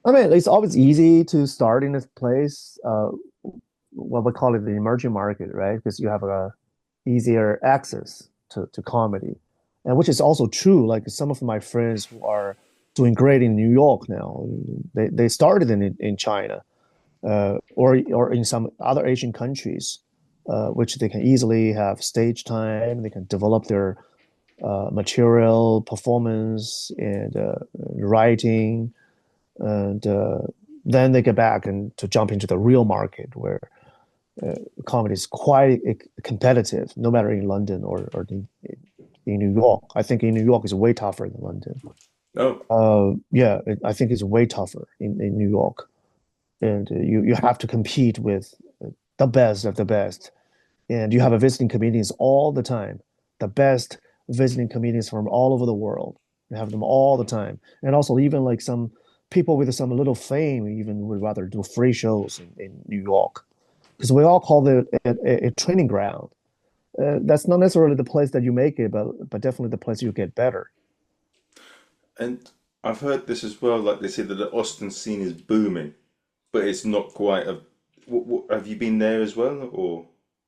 I mean, it's always easy to start in this place. What we call it the emerging market, right? Because you have a easier access to comedy, and which is also true. Like some of my friends who are doing great in New York now, they started in China, or in some other Asian countries, which they can easily have stage time. They can develop their material, performance, and writing, and then they get back and to jump into the real market where comedy is quite competitive, no matter in London or in New York. I think in New York is way tougher than London. Oh, Yeah, I think it's way tougher in New York, and you have to compete with the best of the best, and you have a visiting comedians all the time, the best visiting comedians from all over the world. You have them all the time, and also even like some people with some little fame even would rather do free shows in New York because we all call it a training ground. That's not necessarily the place that you make it, but definitely the place you get better. and I've heard this as well. Like they say that the Austin scene is booming, but it's not quite a. Have you been there as well, or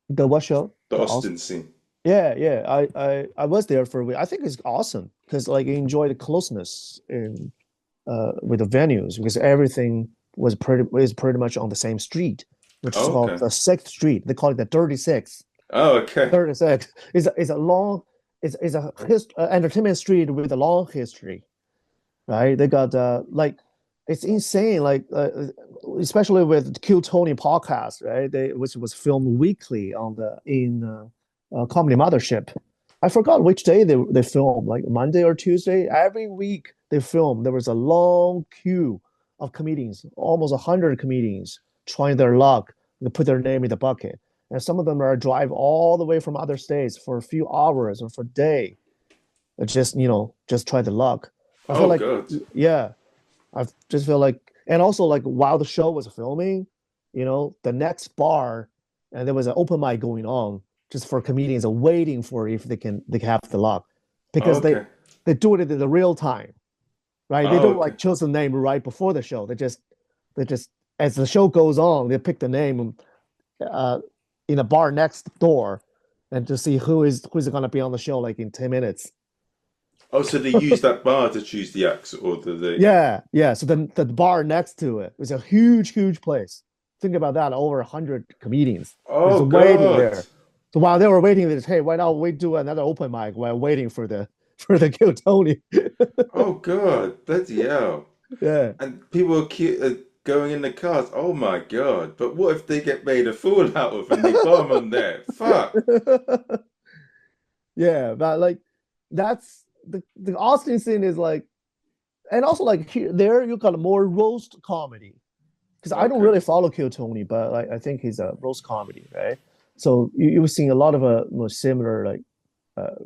The what show? the The Austin. Austin scene? Yeah, yeah. I was there for a week. I think it's awesome because like you enjoy the closeness in with the venues because everything was pretty much on the same street, which is Oh, called okay. the Sixth Street. They call it the Dirty Six. Oh, okay. 36 is a long is a entertainment street with a long history, right? They got like it's insane, like especially with Q Tony podcast, right? They which was filmed weekly on the in Comedy Mothership. I forgot which day they filmed, like Monday or Tuesday. Every week they filmed. There was a long queue of comedians, almost 100 comedians trying their luck to put their name in the bucket. And some of them are drive all the way from other states for a few hours or for a day, just just try the luck. I feel Oh, like God. yeah, I just feel like, and also like while the show was filming, the next bar, and there was an open mic going on just for comedians waiting for if they can have the luck, Oh, because they okay. they do it in the real time, right? They Oh, don't okay. like choose the name right before the show. They just as the show goes on, they pick the name uh, in a bar next door, and to see who's going to be on the show like in 10 minutes. Oh, so they use that bar to choose the acts, or do they? Yeah, yeah. So then the bar next to it was a huge, huge place. Think about that, over 100 comedians just Oh, waiting God. there. So while they were waiting, they just, hey, why not we do another open mic while waiting for the Kill Tony? Oh, God. Bloody hell. Yeah. And people are going in the cars. Oh, my God. But what if they get made a fool out of and they bomb on there? Fuck. Yeah, but like that's the Austin scene is like, and also like here there you got more roast comedy because I don't Okay. really follow Kill Tony, but like I think he's a roast comedy, right? So you've seen a lot of more similar like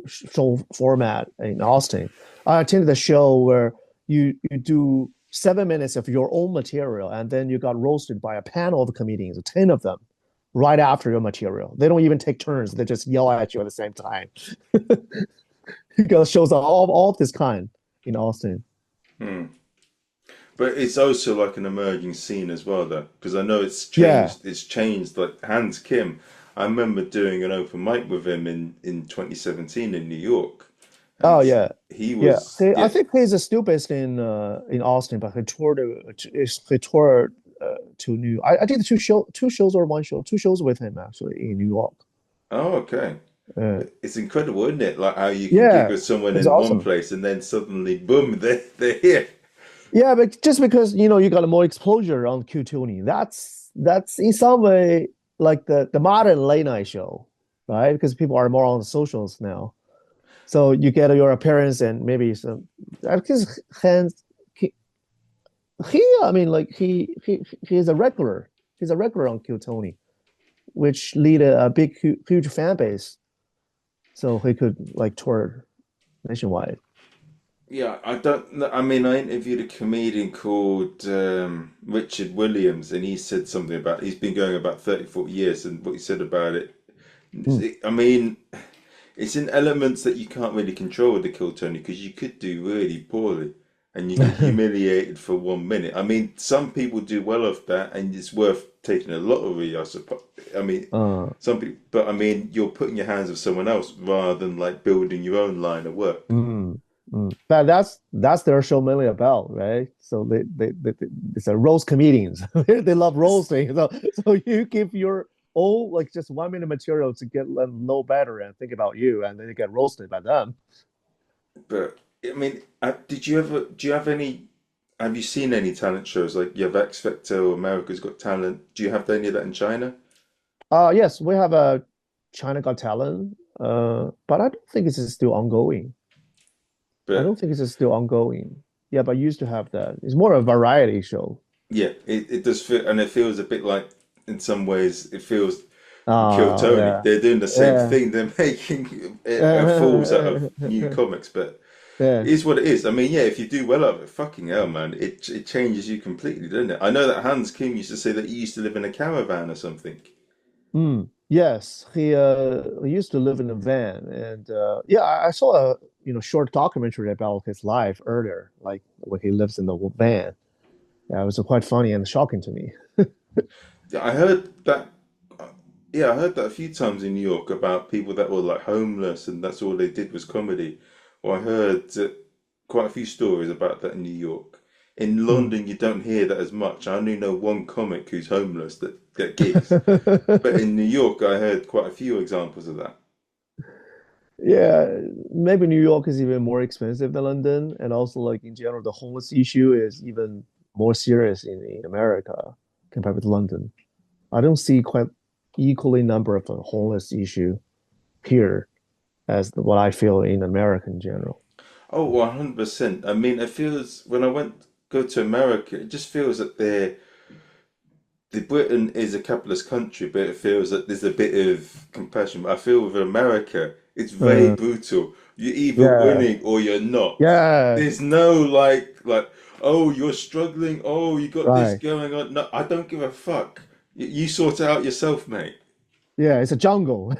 show format in Austin. I attended a show where you do 7 minutes of your own material, and then you got roasted by a panel of comedians, 10 of them, right after your material. They don't even take turns; they just yell at you at the same time. You got shows all of this kind in Austin. Hmm. But it's also like an emerging scene as well, though, because I know it's Yeah. changed. It's changed. Like Hans Kim, I remember doing an open mic with him in 2017 in New York, Oh and yeah. he Yeah. was I yeah. think he's still based in Austin, but he toured to New. I did two shows or one show, two shows with him actually in New York. Oh, okay. Uh, It's incredible, isn't it? Like how you can gig yeah, with someone it's in one awesome. place and then suddenly, boom, they're here. Yeah, but just because you got more exposure on Q tuning, that's in some way like the modern late night show, right? Because people are more on the socials now. So you get your appearance and maybe some. Because I mean, like he's a regular. He's a regular on Kill Tony, which lead a big, huge fan base. So he could like tour nationwide. Yeah, I don't know. I mean, I interviewed a comedian called Richard Williams, and he said something about he's been going about 30, 40 years, and what he said about it. Hmm. I mean, it's in elements that you can't really control with the Kill Tony because you could do really poorly. and you get humiliated for 1 minute. I mean, some people do well off that, and it's worth taking a lottery, I suppose. I mean, Uh, some people, but I mean, you're putting your hands of someone else rather than like building your own line of work. mm, But that's their show mainly about, right? So it's a roast comedians. They love roasting. So you give your own like just 1 minute material to get them know better and think about you, and then you get roasted by them. But I mean, do you have any, have you seen any talent shows like you have X Factor or America's Got Talent? Do you have any of that in China? Yes, we have a China Got Talent, but I don't think it's still ongoing. I But don't think it's still ongoing. Yeah, but used to have that. It's more a variety show. yeah, it does feel, and it feels a bit like, in some ways, it feels Kill Tony. Yeah, They're doing the same yeah, thing. They're making fools out of new yeah, comics, but yeah. it is what it is. I mean, yeah, if you do well of it, fucking hell, man, it changes you completely, doesn't it? I know that Hans Kim used to say that he used to live in a caravan or something. Yes, he used to live in a van, and yeah, I saw a short documentary about his life earlier, like when he lives in the van. Yeah, it was quite funny and shocking to me. Yeah, I heard that. Yeah, I heard that a few times in New York about people that were like homeless and that's all they did was comedy. Well, I heard quite a few stories about that in New York. In Mm. London, you don't hear that as much. I only know one comic who's homeless that get gigs. But in New York, I heard quite a few examples of that. Yeah, maybe New York is even more expensive than London, and also like in general, the homeless issue is even more serious in America compared with London. I don't see quite equally number of a homeless issue here as what I feel in America in general. Oh, 100%. I mean, it feels when I went go to America, it just feels that the Britain is a capitalist country, but it feels that there's a bit of compassion. But I feel with America, it's very Uh, brutal. You're either yeah, winning or you're not. yeah, There's no like, oh, you're struggling. Oh, you got this right. going on. No, I don't give a fuck. You sort it out yourself, mate. Yeah, it's a jungle.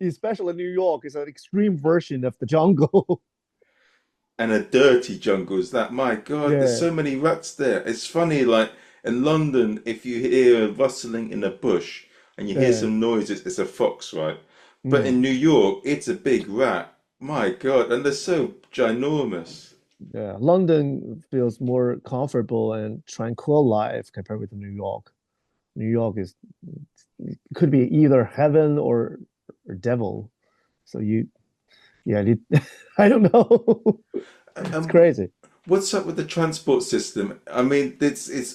Especially New York is an extreme version of the jungle. And a dirty jungle is that. My God, there's Yeah. so many rats there. It's funny, like in London, if you hear rustling in a bush and you hear Yeah. some noises, it's a fox, right? But Mm. in New York, it's a big rat. My God, and they're so ginormous. Yeah. London feels more comfortable and tranquil life compared with New York. New York is could be either heaven or devil. So yeah, I don't know. It's And crazy. what's up with the transport system? I mean, it's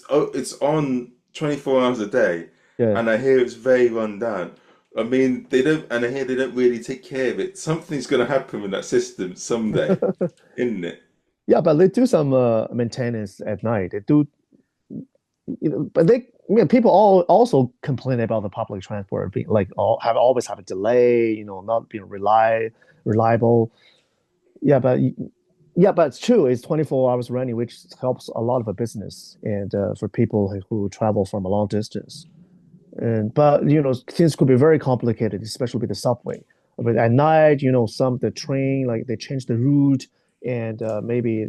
on 24 hours a day, Yeah. and I hear it's very run down. I mean, they don't, and I hear they don't really take care of it. Something's going to happen with that system someday, isn't it? Yeah, but they do some maintenance at night. They do, but people all also complain about the public transport being like always have a delay, not being reliable. Yeah, but it's true. It's 24 hours running, which helps a lot of a business and for people who travel from a long distance. And but things could be very complicated, especially with the subway. But at night, some the train like they change the route, and maybe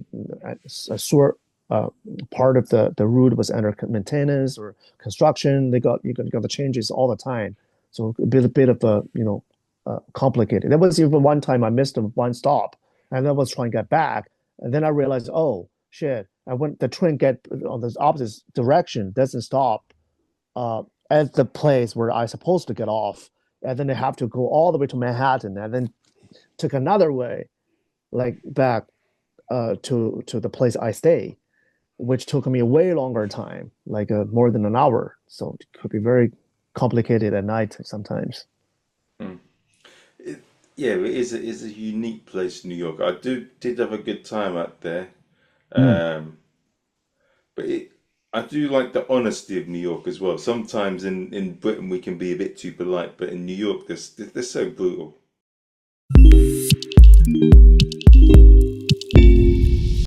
a short part of the route was under maintenance or construction. You got the changes all the time, so a bit of a complicated. There was even one time I missed one stop, and I was trying to get back, and then I realized, oh shit, I went the train get on the opposite direction, doesn't stop uh, at the place where I supposed to get off, and then they have to go all the way to Manhattan, and then took another way, like back to the place I stay, which took me a way longer time, like more than an hour. So it could be very complicated at night sometimes. Hmm. It, yeah, it is a unique place, New York. I did have a good time out there, Mm. um, but I do like the honesty of New York as well. Sometimes in Britain we can be a bit too polite, but in New York they're so brutal.